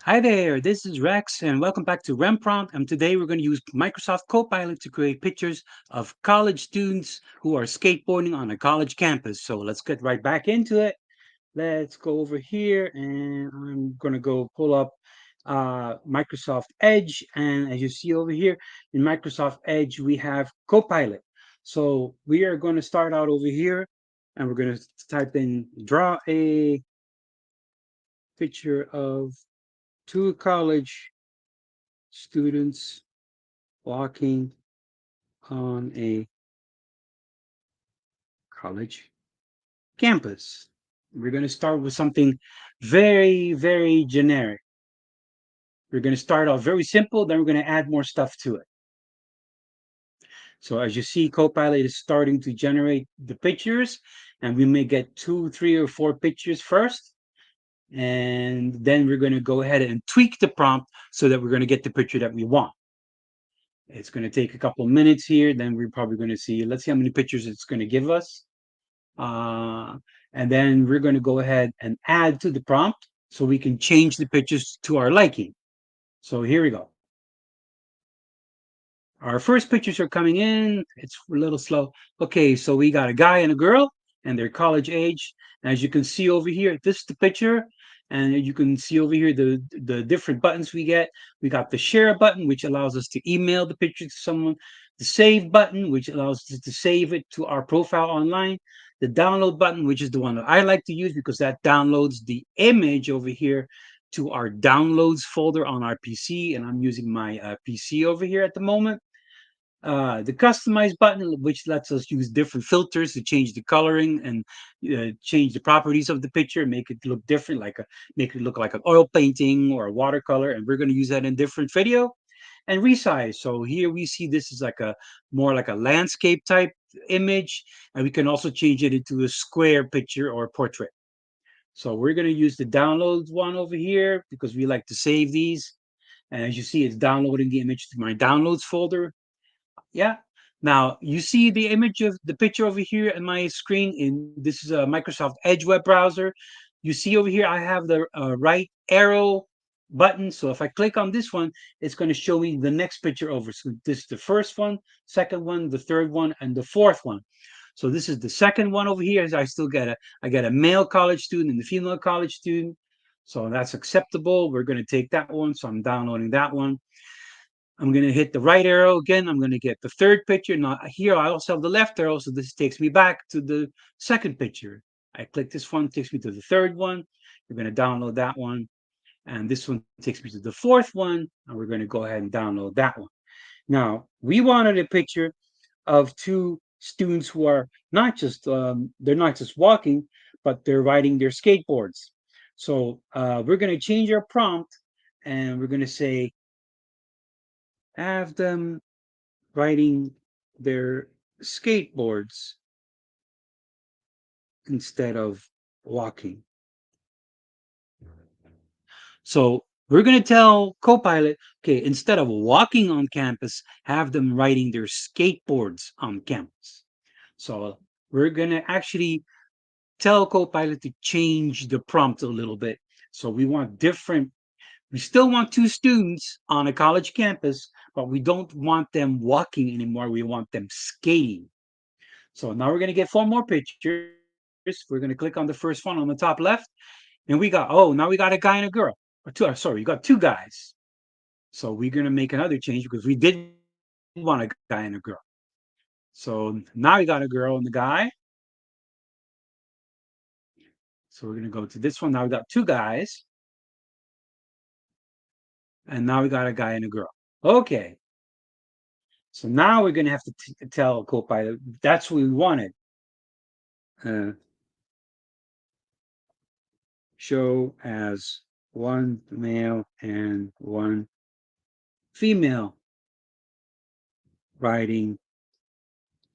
Hi there, this is Rex, and welcome back to Remprompt. And today we're going to use Microsoft Copilot to create pictures of college students who are skateboarding on a college campus. So let's get right back into it. Let's go over here, and I'm going to go pull up Microsoft Edge. And as you see over here in Microsoft Edge, we have Copilot. So we are going to start out over here, and we're going to type in draw a picture of two college students walking on a college campus. We're going to start with something very, very generic. We're going to start off very simple, then we're going to add more stuff to it. So as you see, Copilot is starting to generate the pictures, and we may get two, three, or four pictures first. And then we're going to go ahead and tweak the prompt so that we're going to get the picture that we want. It's going to take a couple minutes here. Then we're probably going to see, let's see how many pictures it's going to give us. Uh, and then we're going to go ahead and add to the prompt so we can change the pictures to our liking. So here we go. Our first pictures are coming in. It's a little slow. Okay, so we got a guy and a girl, and they're college age. And as you can see over here, this is the picture. And you can see over here the different buttons we get. We got the share button, which allows us to email the picture to someone. The save button, which allows us to save it to our profile online. The download button, which is the one that I like to use because that downloads the image over here to our downloads folder on our PC. And I'm using my PC over here at the moment. The customize button, which lets us use different filters to change the coloring and change the properties of the picture, make it look different, make it look like an oil painting or a watercolor. And we're going to use that in different video. And resize. So here we see this is like a more like a landscape type image, and we can also change it into a square picture or portrait. So we're going to use the downloads one over here because we like to save these. And as you see, it's downloading the image to my downloads folder. Yeah. Now you see the image of the picture over here in my screen. In this is a Microsoft Edge web browser. You see over here, I have the right arrow button. So if I click on this one, it's going to show me the next picture over. So this is the first one, second one, the third one, and the fourth one. So this is the second one over here. I get a male college student and a female college student. So that's acceptable. We're going to take that one. So I'm downloading that one. I'm going to hit the right arrow again. I'm going to get the third picture. Now here I also have the left arrow, so this takes me back to the second picture. I click this one, takes me to the third one. We're going to download that one. And this one takes me to the fourth one. And we're going to go ahead and download that one. Now, we wanted a picture of two students who are they're not just walking, but they're riding their skateboards. So we're going to change our prompt and we're going to say, have them riding their skateboards instead of walking. So we're going to tell Copilot, okay, instead of walking on campus, have them riding their skateboards on campus. So we're going to actually tell Copilot to change the prompt a little bit. So we still want two students on a college campus, but we don't want them walking anymore. We want them skating. So now we're going to get four more pictures. We're going to click on the first one on the top left. And now we got a guy and a girl. Sorry, you got two guys. So we're going to make another change because we did want a guy and a girl. So now we got a girl and the guy. So we're going to go to this one. Now we got two guys. And now we got a guy and a girl. Okay. So now we're going to have to tell Copilot that's what we wanted. Uh, show as one male and one female riding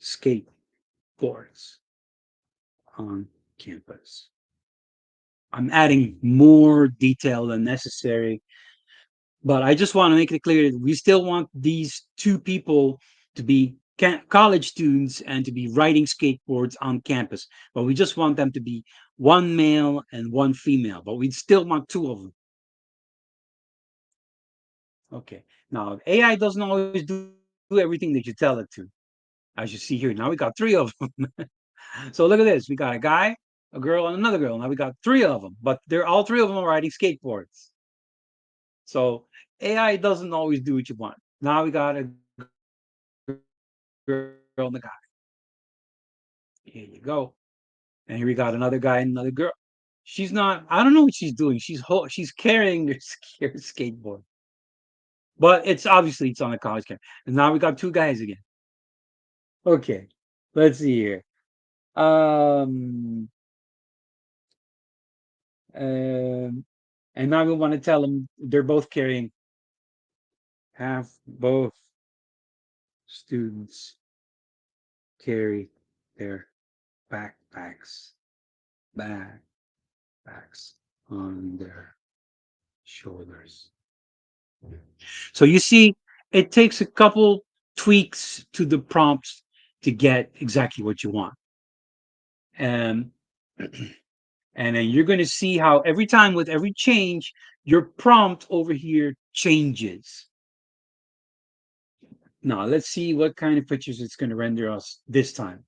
skateboards on campus. I'm adding more detail than necessary, but I just want to make it clear that we still want these two people to be college students and to be riding skateboards on campus. But we just want them to be one male and one female, but we still want two of them. Okay. Now AI doesn't always do everything that you tell it to, as you see here. Now we got three of them. So look at this. We got a guy, a girl, and another girl. Now we got three of them, but they're all three of them are riding skateboards. So AI doesn't always do what you want. Now we got a girl and a guy. Here you go. And here we got another guy and another girl. She's not. I don't know what she's doing. She's carrying their skateboard, but it's on a college campus. And now we got two guys again. Okay, let's see here. Um, um, and now we want to tell them they're both carrying. Have both students carry their backpacks, backpacks on their shoulders. So you see, it takes a couple tweaks to the prompts to get exactly what you want. And and then you're going to see how every time with every change, your prompt over here changes. Now let's see what kind of pictures it's going to render us this time.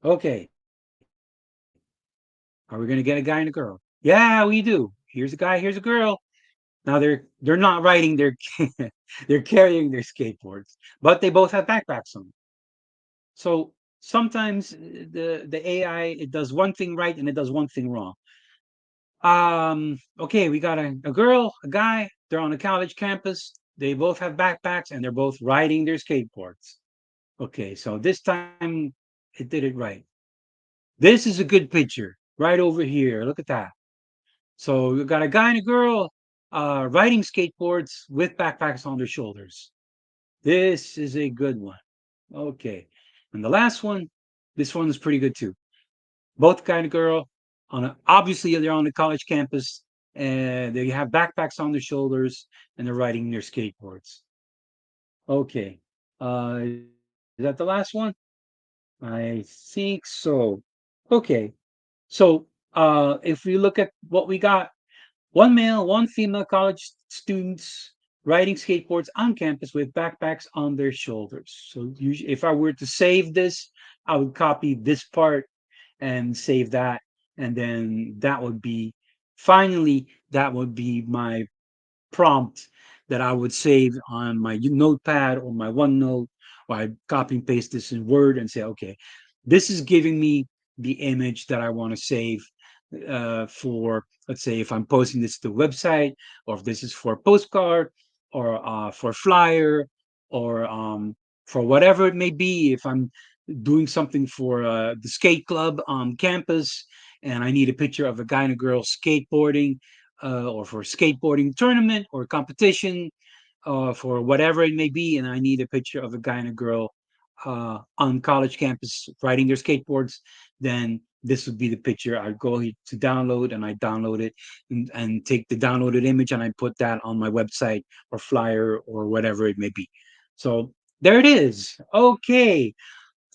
Okay, are we going to get a guy and a girl? Yeah, we do. Here's a guy, here's a girl. Now they're not riding, they're they're carrying their skateboards, but they both have backpacks on. So sometimes the AI it does one thing right and it does one thing wrong. Okay, we got a girl, a guy. They're on a college campus. They both have backpacks and they're both riding their skateboards. Okay, so this time it did it right. This is a good picture right over here. Look at that. So we got a guy and a girl riding skateboards with backpacks on their shoulders. This is a good one. Okay. And the last one, this one is pretty good too. Both guy and girl obviously they're on the college campus and they have backpacks on their shoulders and they're riding their skateboards. Okay. Is that the last one? I think so. Okay. So if we look at what we got, one male, one female college students riding skateboards on campus with backpacks on their shoulders. So usually, if I were to save this, I would copy this part and save that, and then that would be finally that would be my prompt that I would save on my notepad or my OneNote, or I copy and paste this in Word and say, okay, this is giving me the image that I want to save for, let's say, if I'm posting this to the website, or if this is for a postcard, or for a flyer, or for whatever it may be. If I'm doing something for the skate club on campus and I need a picture of a guy and a girl skateboarding, or for a skateboarding tournament or competition, for whatever it may be, and I need a picture of a guy and a girl on college campus riding their skateboards, then this would be the picture. I'd go to download and I download it and take the downloaded image and I put that on my website or flyer or whatever it may be. So there it is. Okay.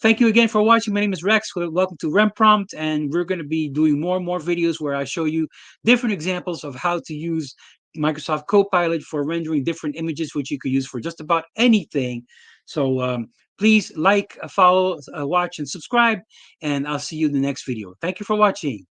Thank you again for watching. My name is Rex. Welcome to Remprompt, and we're going to be doing more and more videos where I show you different examples of how to use Microsoft Copilot for rendering different images, which you could use for just about anything. So please like, follow, watch, and subscribe, and I'll see you in the next video. Thank you for watching.